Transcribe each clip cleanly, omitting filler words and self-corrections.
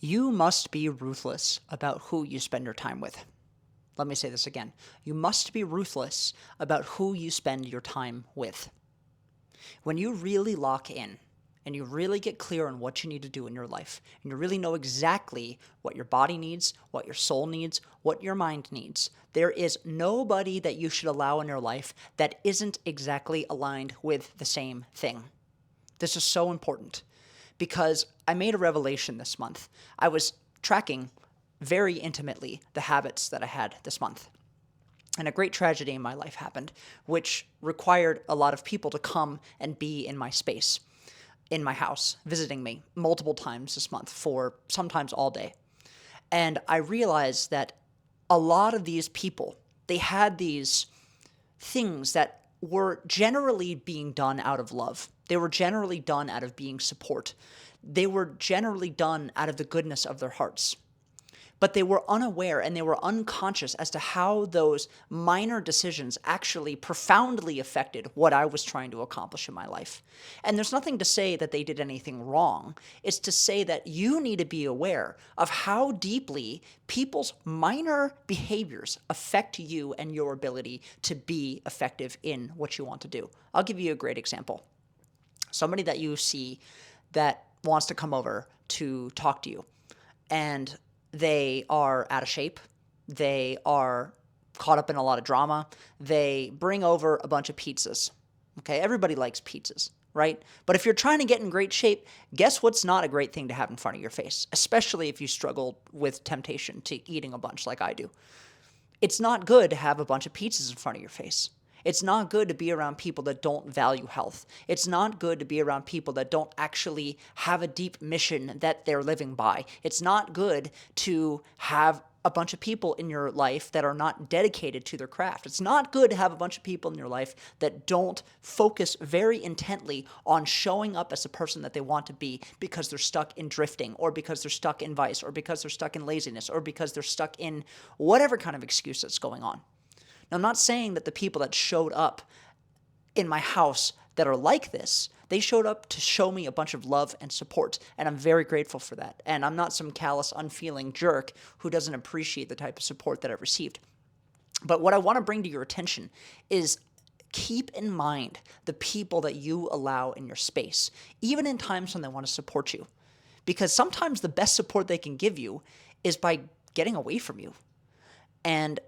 You must be ruthless about who you spend your time with. Let me say this again. You must be ruthless about who you spend your time with. When you really lock in and you really get clear on what you need to do in your life, and you really know exactly what your body needs, what your soul needs, what your mind needs, there is nobody that you should allow in your life that isn't exactly aligned with the same thing. This is so important because I made a revelation this month. I was tracking very intimately the habits that I had this month. And a great tragedy in my life happened, which required a lot of people to come and be in my space, in my house, visiting me multiple times this month for sometimes all day. And I realized that a lot of these people, they had these things that were generally being done out of love. They were generally done out of being support. They were generally done out of the goodness of their hearts. But they were unaware and they were unconscious as to how those minor decisions actually profoundly affected what I was trying to accomplish in my life. And there's nothing to say that they did anything wrong. It's to say that you need to be aware of how deeply people's minor behaviors affect you and your ability to be effective in what you want to do. I'll give you a great example. Somebody that you see that wants to come over to talk to you, and they are out of shape. They are caught up in a lot of drama. They bring over a bunch of pizzas. Okay, everybody likes pizzas, right? But if you're trying to get in great shape, guess what's not a great thing to have in front of your face, especially if you struggle with temptation to eating a bunch like I do. It's not good to have a bunch of pizzas in front of your face. It's not good to be around people that don't value health. It's not good to be around people that don't actually have a deep mission that they're living by. It's not good to have a bunch of people in your life that are not dedicated to their craft. It's not good to have a bunch of people in your life that don't focus very intently on showing up as a person that they want to be because they're stuck in drifting, or because they're stuck in vice, or because they're stuck in laziness, or because they're stuck in whatever kind of excuse that's going on. Now, I'm not saying that the people that showed up in my house that are like this, they showed up to show me a bunch of love and support, and I'm very grateful for that. And I'm not some callous, unfeeling jerk who doesn't appreciate the type of support that I've received. But what I want to bring to your attention is keep in mind the people that you allow in your space, even in times when they want to support you. Because sometimes the best support they can give you is by getting away from you. And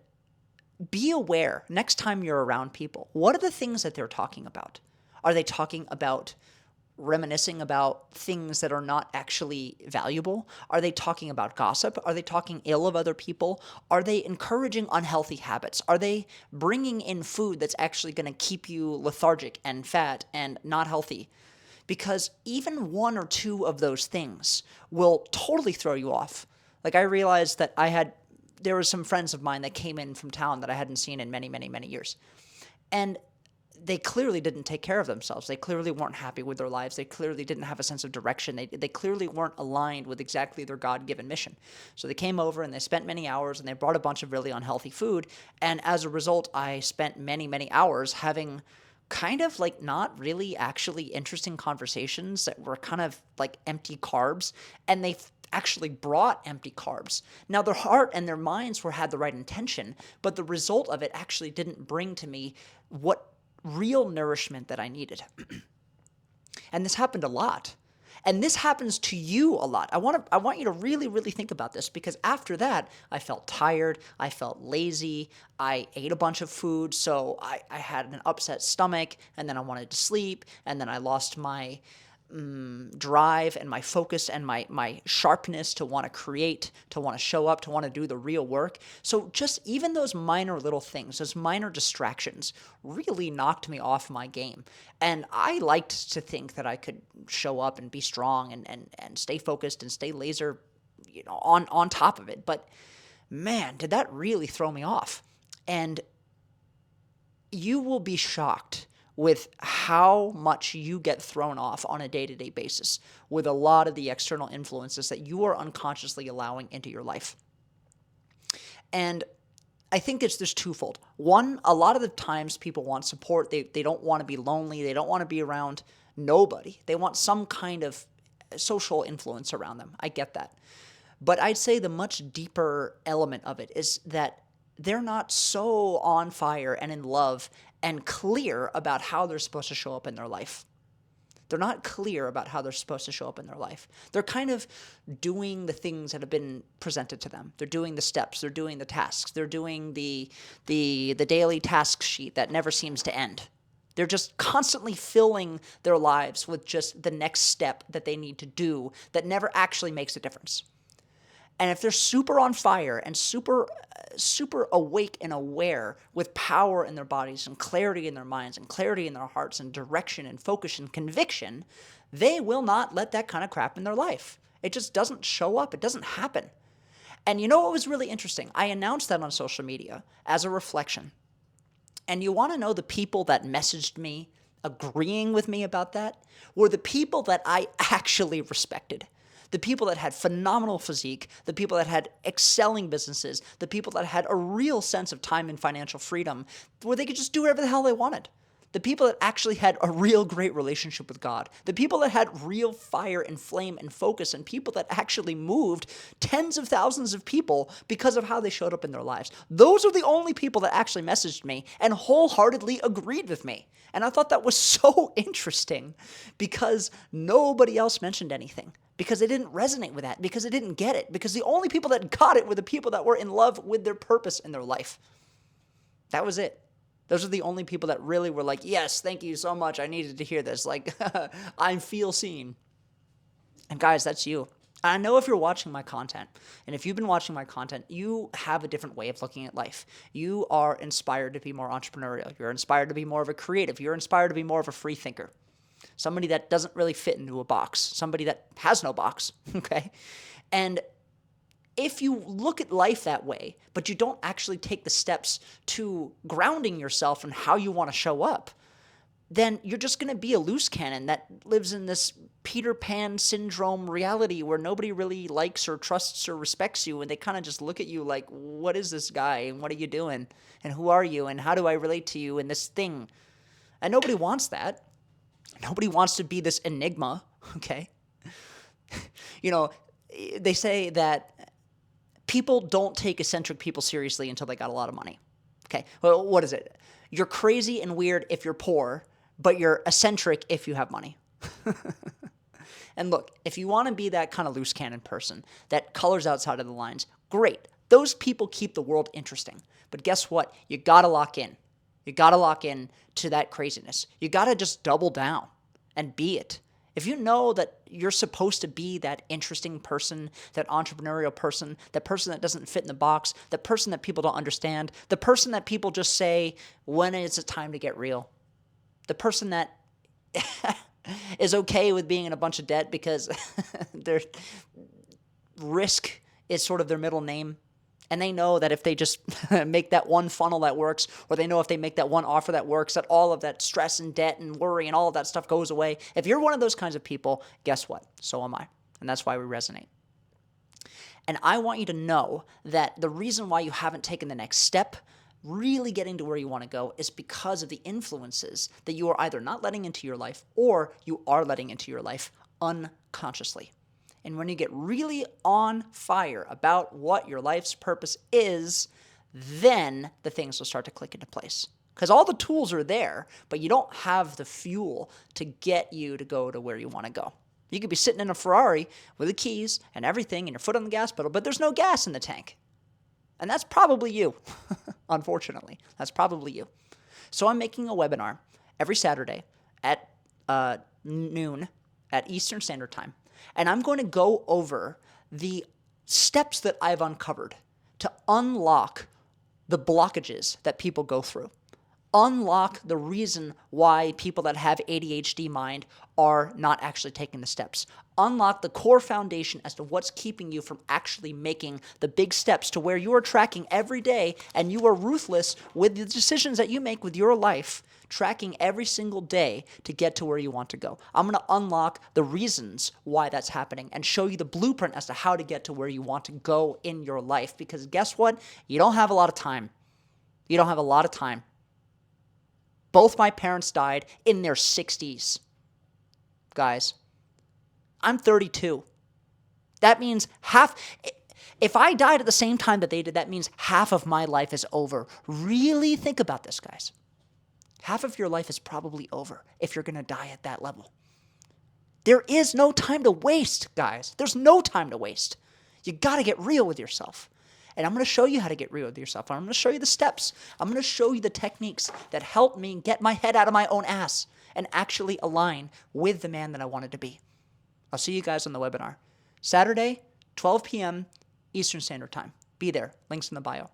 be aware next time you're around people. What are the things that they're talking about? Are they talking about reminiscing about things that are not actually valuable? Are they talking about gossip? Are they talking ill of other people? Are they encouraging unhealthy habits? Are they bringing in food that's actually going to keep you lethargic and fat and not healthy? Because even one or two of those things will totally throw you off. Like, I realized that there were some friends of mine that came in from town that I hadn't seen in many, many, many years. And they clearly didn't take care of themselves. They clearly weren't happy with their lives. They clearly didn't have a sense of direction. They clearly weren't aligned with exactly their God-given mission. So they came over and they spent many hours and they brought a bunch of really unhealthy food. And as a result, I spent many, many hours having kind of like not really actually interesting conversations that were kind of like empty carbs. And they actually brought empty carbs. Now, their heart and their minds had the right intention, but the result of it actually didn't bring to me what real nourishment that I needed. And this happened a lot. And this happens to you a lot. I want you to really, really think about this, because after that, I felt tired. I felt lazy. I ate a bunch of food. So I had an upset stomach, and then I wanted to sleep, and then I lost my drive and my focus and my sharpness to want to create, to want to show up, to want to do the real work. So just even those minor little things, those minor distractions really knocked me off my game. And I liked to think that I could show up and be strong and stay focused and stay laser, on top of it. But man, did that really throw me off. And you will be shocked with how much you get thrown off on a day-to-day basis with a lot of the external influences that you are unconsciously allowing into your life. And I think there's twofold. One, a lot of the times people want support. They don't want to be lonely. They don't want to be around nobody. They want some kind of social influence around them. I get that. But I'd say the much deeper element of it is that they're not so on fire and in love and clear about how they're supposed to show up in their life. They're not clear about how they're supposed to show up in their life. They're kind of doing the things that have been presented to them. They're doing the steps. They're doing the tasks. They're doing the daily task sheet that never seems to end. They're just constantly filling their lives with just the next step that they need to do that never actually makes a difference. And if they're super on fire and super awake and aware with power in their bodies and clarity in their minds and clarity in their hearts and direction and focus and conviction, they will not let that kind of crap in their life. It just doesn't show up. It doesn't happen. And you know what was really interesting? I announced that on social media as a reflection. And you want to know the people that messaged me agreeing with me about that were the people that I actually respected. The people that had phenomenal physique, the people that had excelling businesses, the people that had a real sense of time and financial freedom where they could just do whatever the hell they wanted. The people that actually had a real great relationship with God. The people that had real fire and flame and focus, and people that actually moved tens of thousands of people because of how they showed up in their lives. Those are the only people that actually messaged me and wholeheartedly agreed with me. And I thought that was so interesting because nobody else mentioned anything. Because they didn't resonate with that, because they didn't get it, because the only people that got it were the people that were in love with their purpose in their life. That was it. Those are the only people that really were like, yes, thank you so much. I needed to hear this. Like, I feel seen. And guys, that's you. I know if you're watching my content, and if you've been watching my content, you have a different way of looking at life. You are inspired to be more entrepreneurial. You're inspired to be more of a creative. You're inspired to be more of a free thinker. Somebody that doesn't really fit into a box. Somebody that has no box, okay? And if you look at life that way, but you don't actually take the steps to grounding yourself in how you want to show up, then you're just going to be a loose cannon that lives in this Peter Pan syndrome reality where nobody really likes or trusts or respects you, and they kind of just look at you like, what is this guy, and what are you doing, and who are you, and how do I relate to you in this thing? And nobody wants that. Nobody wants to be this enigma, okay? You know, they say that people don't take eccentric people seriously until they got a lot of money, okay? Well, what is it? You're crazy and weird if you're poor, but you're eccentric if you have money. And look, if you want to be that kind of loose cannon person that colors outside of the lines, great. Those people keep the world interesting. But guess what? You got to lock in. You got to lock in to that craziness. You got to just double down and be it. If you know that you're supposed to be that interesting person, that entrepreneurial person, that person that doesn't fit in the box, that person that people don't understand, the person that people just say, when is it time to get real? The person that is okay with being in a bunch of debt because their risk is sort of their middle name. And they know that if they just make that one funnel that works, or they know if they make that one offer that works, that all of that stress and debt and worry and all of that stuff goes away. If you're one of those kinds of people, guess what? So am I. And that's why we resonate. And I want you to know that the reason why you haven't taken the next step, really getting to where you want to go, is because of the influences that you are either not letting into your life or you are letting into your life unconsciously. And when you get really on fire about what your life's purpose is, then the things will start to click into place. Because all the tools are there, but you don't have the fuel to get you to go to where you want to go. You could be sitting in a Ferrari with the keys and everything and your foot on the gas pedal, but there's no gas in the tank. And that's probably you, unfortunately. That's probably you. So I'm making a webinar every Saturday at noon at Eastern Standard Time. And I'm going to go over the steps that I've uncovered to unlock the blockages that people go through. Unlock the reason why people that have ADHD mind are not actually taking the steps. Unlock the core foundation as to what's keeping you from actually making the big steps to where you are tracking every day and you are ruthless with the decisions that you make with your life, tracking every single day to get to where you want to go. I'm going to unlock the reasons why that's happening and show you the blueprint as to how to get to where you want to go in your life. Because guess what? You don't have a lot of time. You don't have a lot of time. Both my parents died in their 60s. Guys, I'm 32. That means If I died at the same time that they did, that means half of my life is over. Really think about this, guys. Half of your life is probably over if you're going to die at that level. There is no time to waste, guys. There's no time to waste. You got to get real with yourself. And I'm going to show you how to get real with yourself. I'm going to show you the steps. I'm going to show you the techniques that help me get my head out of my own ass and actually align with the man that I wanted to be. I'll see you guys on the webinar. Saturday, 12 p.m. Eastern Standard Time. Be there. Links in the bio.